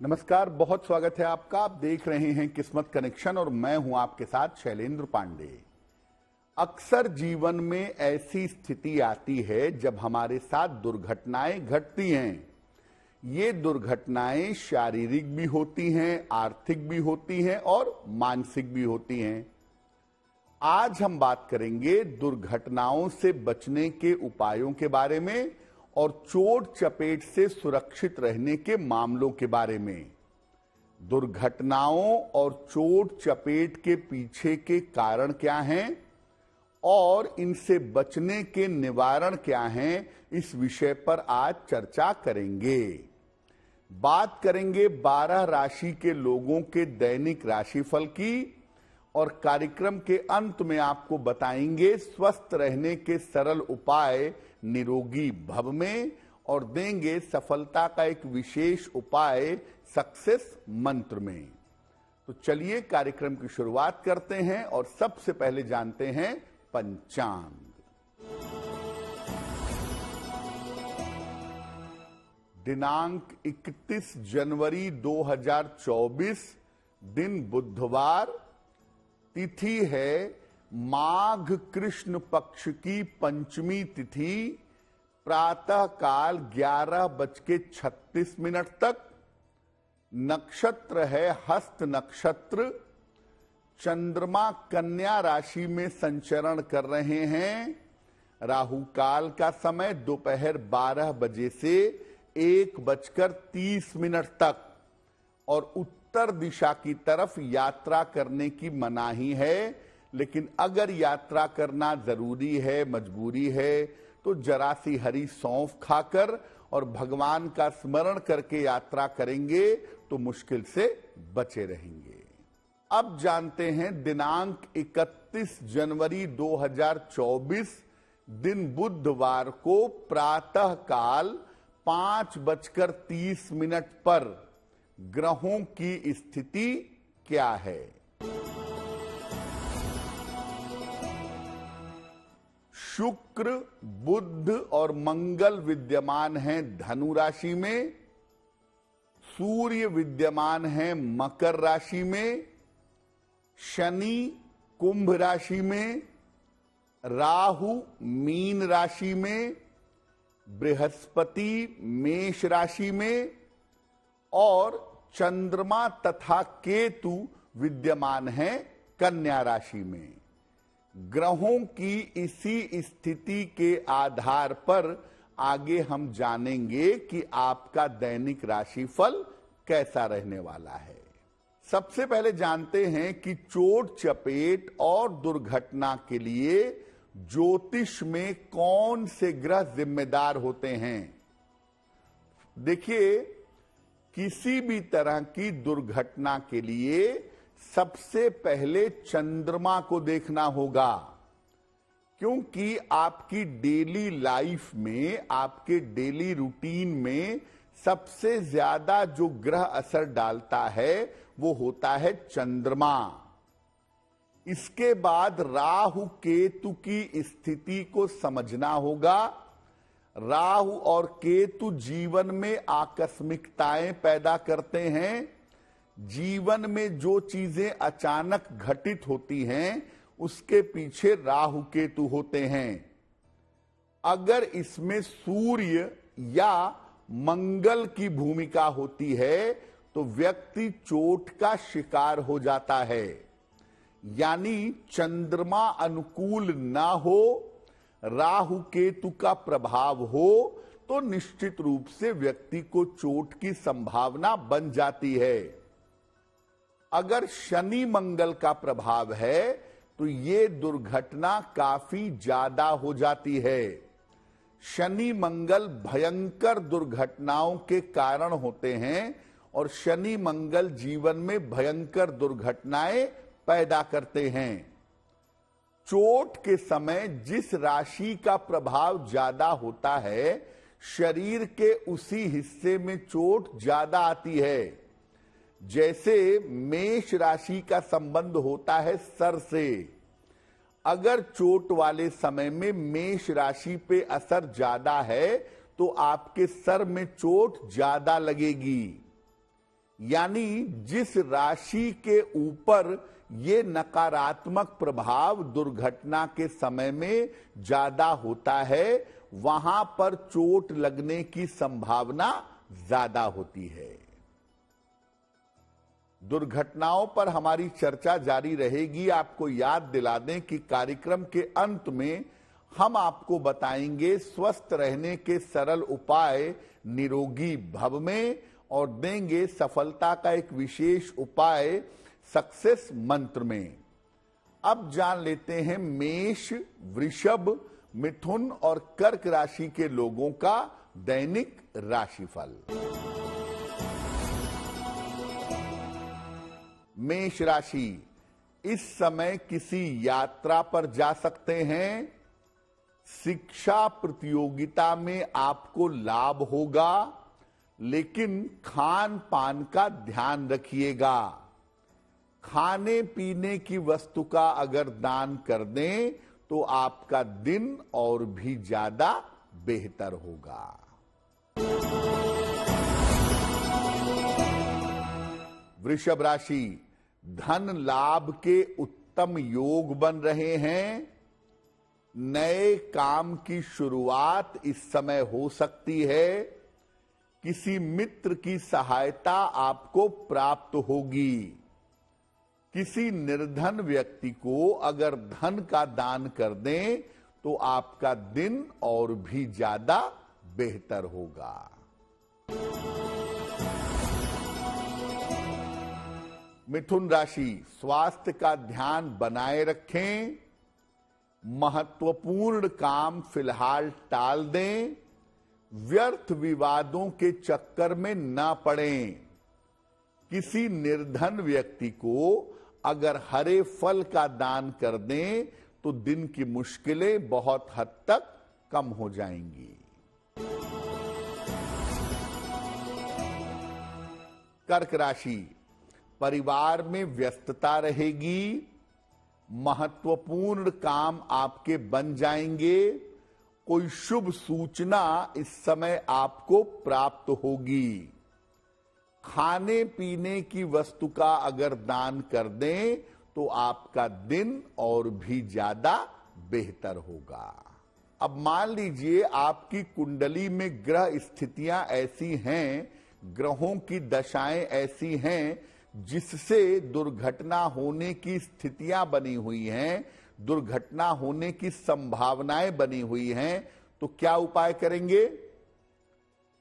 नमस्कार, बहुत स्वागत है आपका। आप देख रहे हैं किस्मत कनेक्शन और मैं हूं आपके साथ शैलेंद्र पांडे। अक्सर जीवन में ऐसी स्थिति आती है जब हमारे साथ दुर्घटनाएं घटती हैं। ये दुर्घटनाएं शारीरिक भी होती हैं, आर्थिक भी होती हैं और मानसिक भी होती हैं। आज हम बात करेंगे दुर्घटनाओं से बचने के उपायों के बारे में और चोट चपेट से सुरक्षित रहने के मामलों के बारे में। दुर्घटनाओं और चोट चपेट के पीछे के कारण क्या हैं और इनसे बचने के निवारण क्या हैं, इस विषय पर आज चर्चा करेंगे। बात करेंगे 12 राशि के लोगों के दैनिक राशिफल की और कार्यक्रम के अंत में आपको बताएंगे स्वस्थ रहने के सरल उपाय निरोगी भव में और देंगे सफलता का एक विशेष उपाय सक्सेस मंत्र में। तो चलिए कार्यक्रम की शुरुआत करते हैं और सबसे पहले जानते हैं पंचांग। दिनांक 31 जनवरी 2024, दिन बुधवार, तिथि है माघ कृष्ण पक्ष की पंचमी तिथि, प्रातः काल 11:36 तक। नक्षत्र है हस्त नक्षत्र। चंद्रमा कन्या राशि में संचरण कर रहे हैं। राहु काल का समय दोपहर 12 बजे से 1:30 तक और उत्तर दिशा की तरफ यात्रा करने की मनाही है। लेकिन अगर यात्रा करना जरूरी है, मजबूरी है, तो जरा सी हरी सौंफ खाकर और भगवान का स्मरण करके यात्रा करेंगे तो मुश्किल से बचे रहेंगे। अब जानते हैं दिनांक 31 जनवरी 2024, दिन बुधवार को प्रातः काल 5:30 पर ग्रहों की स्थिति क्या है। शुक्र, बुध और मंगल विद्यमान हैं धनु राशि में। सूर्य विद्यमान है मकर राशि में। शनि कुंभ राशि में। राहु मीन राशि में। बृहस्पति मेष राशि में और चंद्रमा तथा केतु विद्यमान है कन्या राशि में। ग्रहों की इसी स्थिति के आधार पर आगे हम जानेंगे कि आपका दैनिक राशिफल कैसा रहने वाला है। सबसे पहले जानते हैं कि चोट चपेट और दुर्घटना के लिए ज्योतिष में कौन से ग्रह जिम्मेदार होते हैं। देखिए, किसी भी तरह की दुर्घटना के लिए सबसे पहले चंद्रमा को देखना होगा, क्योंकि आपकी डेली लाइफ में, आपके डेली रूटीन में सबसे ज्यादा जो ग्रह असर डालता है वो होता है चंद्रमा। इसके बाद राहु केतु की स्थिति को समझना होगा। राहु और केतु जीवन में आकस्मिकताएं पैदा करते हैं। जीवन में जो चीजें अचानक घटित होती हैं उसके पीछे राहु केतु होते हैं। अगर इसमें सूर्य या मंगल की भूमिका होती है तो व्यक्ति चोट का शिकार हो जाता है। यानी चंद्रमा अनुकूल ना हो, राहु केतु का प्रभाव हो तो निश्चित रूप से व्यक्ति को चोट की संभावना बन जाती है। अगर शनि मंगल का प्रभाव है तो ये दुर्घटना काफी ज्यादा हो जाती है। शनि मंगल भयंकर दुर्घटनाओं के कारण होते हैं और शनि मंगल जीवन में भयंकर दुर्घटनाएं पैदा करते हैं। चोट के समय जिस राशि का प्रभाव ज्यादा होता है, शरीर के उसी हिस्से में चोट ज्यादा आती है। जैसे मेष राशि का संबंध होता है सर से। अगर चोट वाले समय में मेष राशि पे असर ज्यादा है तो आपके सर में चोट ज्यादा लगेगी। यानी जिस राशि के ऊपर ये नकारात्मक प्रभाव दुर्घटना के समय में ज्यादा होता है, वहां पर चोट लगने की संभावना ज्यादा होती है। दुर्घटनाओं पर हमारी चर्चा जारी रहेगी। आपको याद दिला दें कि कार्यक्रम के अंत में हम आपको बताएंगे स्वस्थ रहने के सरल उपाय निरोगी भव में, और देंगे सफलता का एक विशेष उपाय सक्सेस मंत्र में। अब जान लेते हैं मेष, वृषभ, मिथुन और कर्क राशि के लोगों का दैनिक राशिफल। मेष राशि, इस समय किसी यात्रा पर जा सकते हैं। शिक्षा प्रतियोगिता में आपको लाभ होगा, लेकिन खान पान का ध्यान रखिएगा। खाने पीने की वस्तु का अगर दान कर दें तो आपका दिन और भी ज्यादा बेहतर होगा। वृषभ राशि, धन लाभ के उत्तम योग बन रहे हैं। नए काम की शुरुआत इस समय हो सकती है। किसी मित्र की सहायता आपको प्राप्त होगी। किसी निर्धन व्यक्ति को अगर धन का दान कर दें तो आपका दिन और भी ज्यादा बेहतर होगा। मिथुन राशि, स्वास्थ्य का ध्यान बनाए रखें। महत्वपूर्ण काम फिलहाल टाल दें। व्यर्थ विवादों के चक्कर में न पड़ें। किसी निर्धन व्यक्ति को अगर हरे फल का दान कर दें तो दिन की मुश्किलें बहुत हद तक कम हो जाएंगी। कर्क राशि, परिवार में व्यस्तता रहेगी। महत्वपूर्ण काम आपके बन जाएंगे। कोई शुभ सूचना इस समय आपको प्राप्त होगी। खाने पीने की वस्तु का अगर दान कर दें तो आपका दिन और भी ज्यादा बेहतर होगा। अब मान लीजिए आपकी कुंडली में ग्रह स्थितियां ऐसी हैं, ग्रहों की दशाएं ऐसी हैं जिससे दुर्घटना होने की स्थितियां बनी हुई हैं, दुर्घटना होने की संभावनाएं बनी हुई हैं, तो क्या उपाय करेंगे?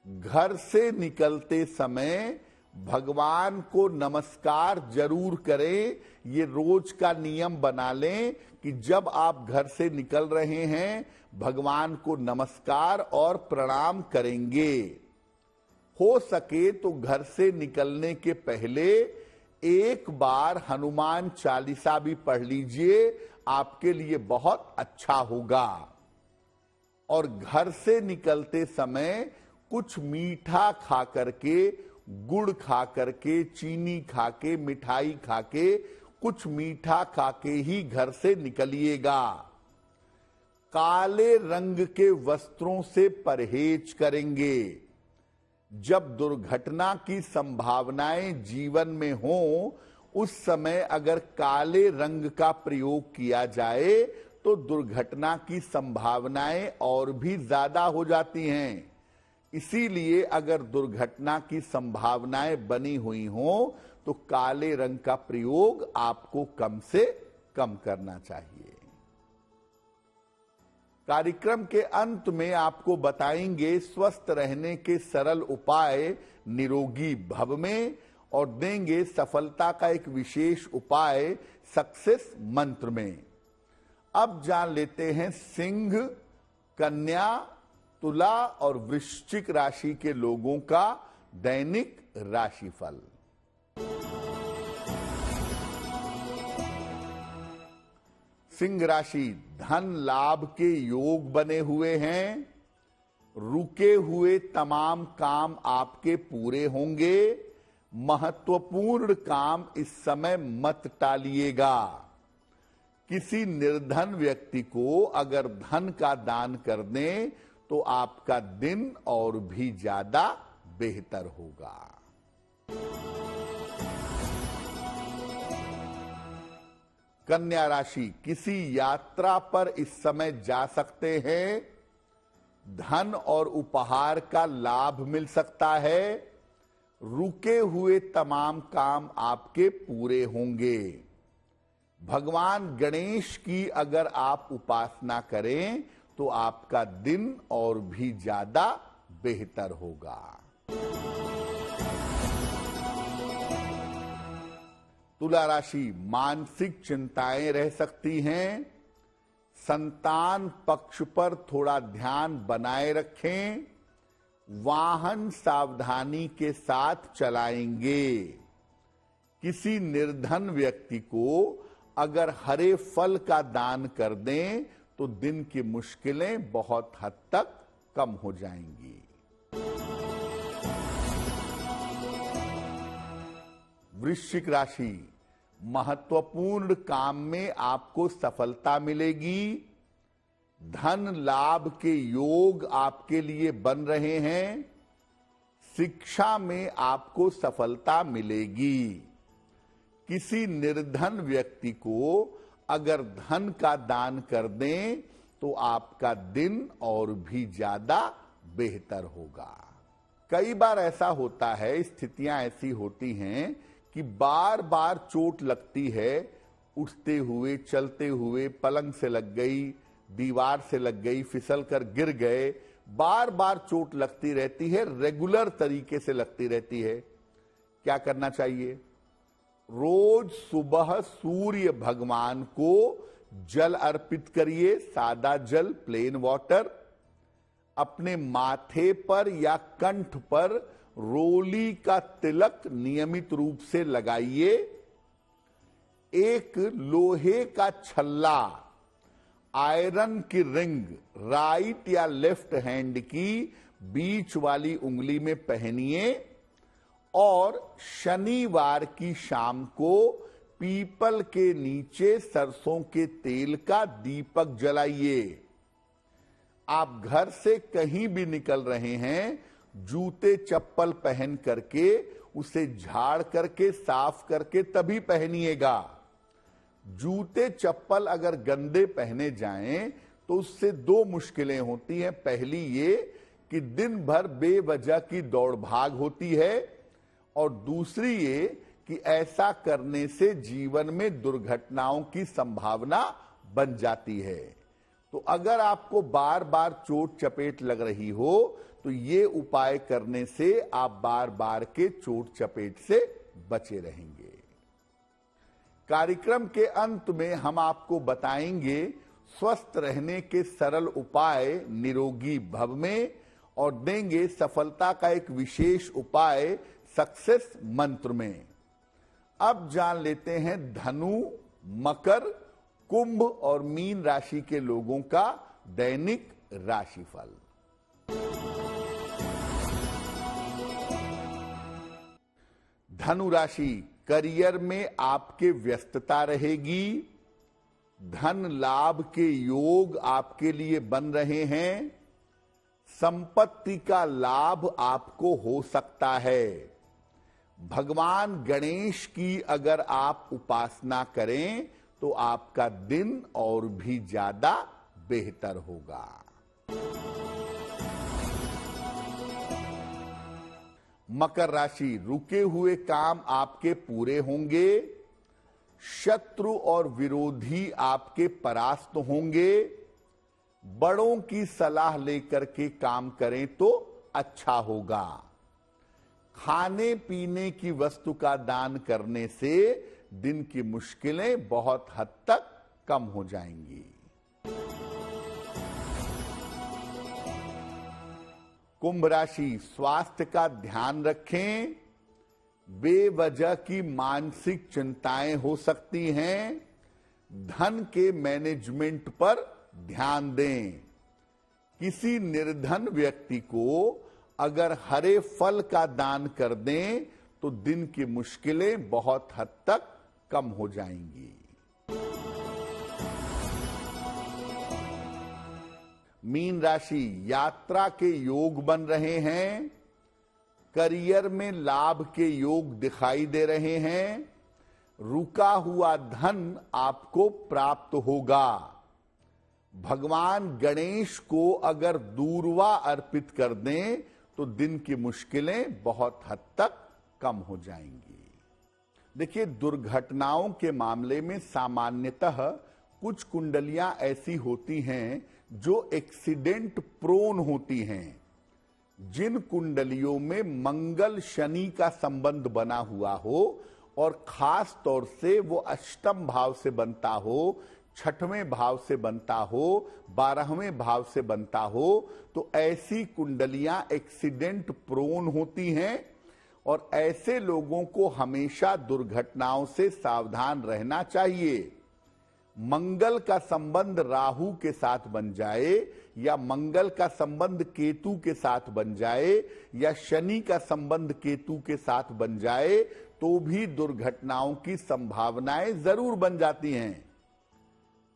घर से निकलते समय भगवान को नमस्कार जरूर करें। ये रोज का नियम बना लें कि जब आप घर से निकल रहे हैं भगवान को नमस्कार और प्रणाम करेंगे। हो सके तो घर से निकलने के पहले एक बार हनुमान चालीसा भी पढ़ लीजिए, आपके लिए बहुत अच्छा होगा। और घर से निकलते समय कुछ मीठा खा करके, गुड़ खा करके, चीनी खा के, मिठाई खा के, कुछ मीठा खा के ही घर से निकलिएगा। काले रंग के वस्त्रों से परहेज करेंगे। जब दुर्घटना की संभावनाएं जीवन में हो उस समय अगर काले रंग का प्रयोग किया जाए तो दुर्घटना की संभावनाएं और भी ज्यादा हो जाती हैं। इसीलिए अगर दुर्घटना की संभावनाएं बनी हुई हो तो काले रंग का प्रयोग आपको कम से कम करना चाहिए। कार्यक्रम के अंत में आपको बताएंगे स्वस्थ रहने के सरल उपाय निरोगी भव में, और देंगे सफलता का एक विशेष उपाय सक्सेस मंत्र में। अब जान लेते हैं सिंह, कन्या, तुला और वृश्चिक राशि के लोगों का दैनिक राशिफल। सिंह राशि, धन लाभ के योग बने हुए हैं। रुके हुए तमाम काम आपके पूरे होंगे। महत्वपूर्ण काम इस समय मत टालिएगा। किसी निर्धन व्यक्ति को अगर धन का दान कर दें तो आपका दिन और भी ज्यादा बेहतर होगा। कन्या राशि, किसी यात्रा पर इस समय जा सकते हैं। धन और उपहार का लाभ मिल सकता है। रुके हुए तमाम काम आपके पूरे होंगे। भगवान गणेश की अगर आप उपासना करें तो आपका दिन और भी ज्यादा बेहतर होगा। तुला राशि, मानसिक चिंताएं रह सकती हैं। संतान पक्ष पर थोड़ा ध्यान बनाए रखें। वाहन सावधानी के साथ चलाएंगे। किसी निर्धन व्यक्ति को अगर हरे फल का दान कर दें तो दिन की मुश्किलें बहुत हद तक कम हो जाएंगी। वृश्चिक राशि, महत्वपूर्ण काम में आपको सफलता मिलेगी। धन लाभ के योग आपके लिए बन रहे हैं। शिक्षा में आपको सफलता मिलेगी। किसी निर्धन व्यक्ति को अगर धन का दान कर दें तो आपका दिन और भी ज्यादा बेहतर होगा। कई बार ऐसा होता है, स्थितियां ऐसी होती हैं कि बार बार चोट लगती है। उठते हुए, चलते हुए, पलंग से लग गई, दीवार से लग गई, फिसल कर गिर गए। बार बार चोट लगती रहती है, रेगुलर तरीके से लगती रहती है। क्या करना चाहिए? रोज सुबह सूर्य भगवान को जल अर्पित करिए, सादा जल, प्लेन वाटर। अपने माथे पर या कंठ पर रोली का तिलक नियमित रूप से लगाइए। एक लोहे का छल्ला, आयरन की रिंग राइट या लेफ्ट हैंड की बीच वाली उंगली में पहनिए और शनिवार की शाम को पीपल के नीचे सरसों के तेल का दीपक जलाइए। आप घर से कहीं भी निकल रहे हैं, जूते चप्पल पहन करके उसे झाड़ करके साफ करके तभी पहनिएगा। जूते चप्पल अगर गंदे पहने जाएं तो उससे दो मुश्किलें होती हैं। पहली ये कि दिन भर बेवजह की दौड़ भाग होती है और दूसरी ये कि ऐसा करने से जीवन में दुर्घटनाओं की संभावना बन जाती है। तो अगर आपको बार बार चोट चपेट लग रही हो तो ये उपाय करने से आप बार बार के चोट चपेट से बचे रहेंगे। कार्यक्रम के अंत में हम आपको बताएंगे स्वस्थ रहने के सरल उपाय निरोगी भव में और देंगे सफलता का एक विशेष उपाय सक्सेस मंत्र में। अब जान लेते हैं धनु, मकर, कुंभ और मीन राशि के लोगों का दैनिक राशिफल। धनु राशि, करियर में आपके व्यस्तता रहेगी। धन लाभ के योग आपके लिए बन रहे हैं। संपत्ति का लाभ आपको हो सकता है। भगवान गणेश की अगर आप उपासना करें तो आपका दिन और भी ज्यादा बेहतर होगा। मकर राशि, रुके हुए काम आपके पूरे होंगे। शत्रु और विरोधी आपके परास्त होंगे। बड़ों की सलाह लेकर के काम करें तो अच्छा होगा। खाने पीने की वस्तु का दान करने से दिन की मुश्किलें बहुत हद तक कम हो जाएंगी। कुंभ राशि, स्वास्थ्य का ध्यान रखें। बेवजह की मानसिक चिंताएं हो सकती हैं। धन के मैनेजमेंट पर ध्यान दें। किसी निर्धन व्यक्ति को अगर हरे फल का दान कर दें तो दिन की मुश्किलें बहुत हद तक कम हो जाएंगी। मीन राशि, यात्रा के योग बन रहे हैं। करियर में लाभ के योग दिखाई दे रहे हैं। रुका हुआ धन आपको प्राप्त होगा। भगवान गणेश को अगर दूर्वा अर्पित कर दें तो दिन की मुश्किलें बहुत हद तक कम हो जाएंगी। देखिए, दुर्घटनाओं के मामले में सामान्यतः कुछ कुंडलियां ऐसी होती हैं जो एक्सीडेंट प्रोन होती हैं। जिन कुंडलियों में मंगल शनि का संबंध बना हुआ हो और खास तौर से वो अष्टम भाव से बनता हो, छठवें भाव से बनता हो, 12वें भाव से बनता हो, तो ऐसी कुंडलियां एक्सीडेंट प्रोन होती हैं और ऐसे लोगों को हमेशा दुर्घटनाओं से सावधान रहना चाहिए। मंगल का संबंध राहु के साथ बन जाए या मंगल का संबंध केतु के साथ बन जाए या शनि का संबंध केतु के साथ बन जाए तो भी दुर्घटनाओं की संभावनाएं जरूर बन जाती हैं।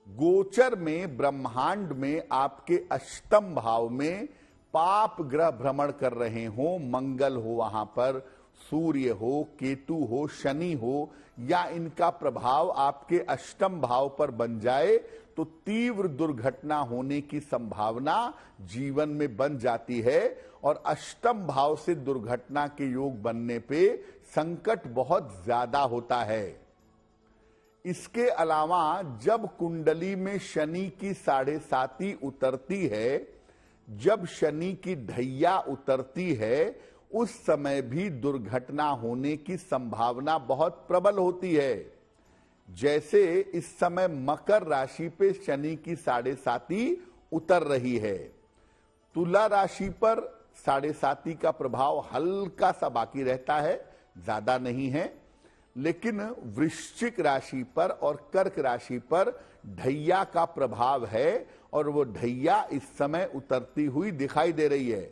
गोचर में, ब्रह्मांड में आपके अष्टम भाव में पाप ग्रह भ्रमण कर रहे हो, मंगल हो, वहां पर सूर्य हो, केतु हो, शनि हो, या इनका प्रभाव आपके अष्टम भाव पर बन जाए तो तीव्र दुर्घटना होने की संभावना जीवन में बन जाती है। और अष्टम भाव से दुर्घटना के योग बनने पे संकट बहुत ज्यादा होता है। इसके अलावा जब कुंडली में शनि की 7.5 उतरती है, जब शनि की ढैया उतरती है, उस समय भी दुर्घटना होने की संभावना बहुत प्रबल होती है। जैसे इस समय मकर राशि पे शनि की 7.5 उतर रही है। तुला राशि पर 7.5 का प्रभाव हल्का सा बाकी रहता है, ज्यादा नहीं है, लेकिन वृश्चिक राशि पर और कर्क राशि पर ढैया का प्रभाव है और वो ढैया इस समय उतरती हुई दिखाई दे रही है।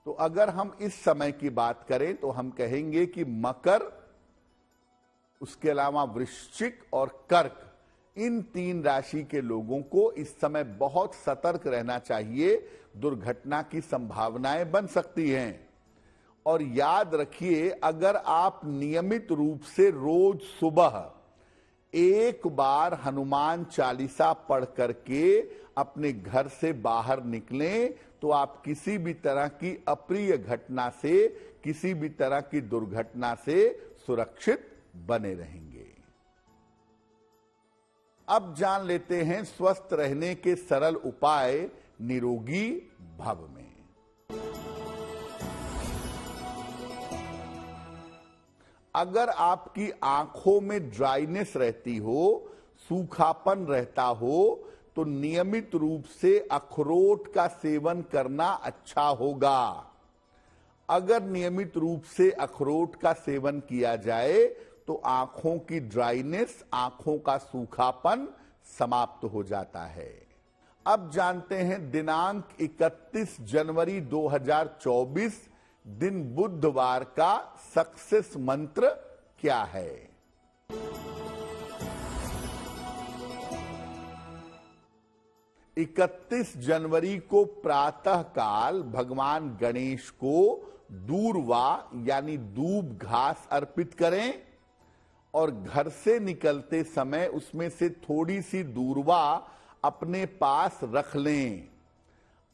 तो अगर हम इस समय की बात करें तो हम कहेंगे कि मकर, उसके अलावा वृश्चिक और कर्क, इन 3 राशि के लोगों को इस समय बहुत सतर्क रहना चाहिए। दुर्घटना की संभावनाएं बन सकती हैं। और याद रखिए, अगर आप नियमित रूप से रोज सुबह एक बार हनुमान चालीसा पढ़ करके अपने घर से बाहर निकलें तो आप किसी भी तरह की अप्रिय घटना से, किसी भी तरह की दुर्घटना से सुरक्षित बने रहेंगे। अब जान लेते हैं स्वस्थ रहने के सरल उपाय निरोगी भव में। अगर आपकी आंखों में ड्राइनेस रहती हो, सूखापन रहता हो, तो नियमित रूप से अखरोट का सेवन करना अच्छा होगा। अगर नियमित रूप से अखरोट का सेवन किया जाए तो आंखों की ड्राइनेस, आंखों का सूखापन समाप्त हो जाता है। अब जानते हैं दिनांक 31 जनवरी 2024 दिन बुधवार का सक्सेस मंत्र क्या है। 31 जनवरी को प्रातः काल भगवान गणेश को दूर्वा यानी दूब घास अर्पित करें और घर से निकलते समय उसमें से थोड़ी सी दूर्वा अपने पास रख लें।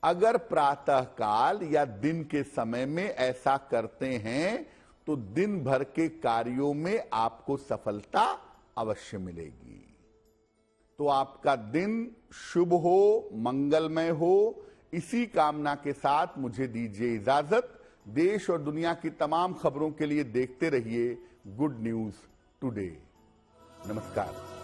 अगर प्रातः काल या दिन के समय में ऐसा करते हैं तो दिन भर के कार्यों में आपको सफलता अवश्य मिलेगी। तो आपका दिन शुभ हो, मंगलमय हो, इसी कामना के साथ मुझे दीजिए इजाजत। देश और दुनिया की तमाम खबरों के लिए देखते रहिए गुड न्यूज टुडे। नमस्कार।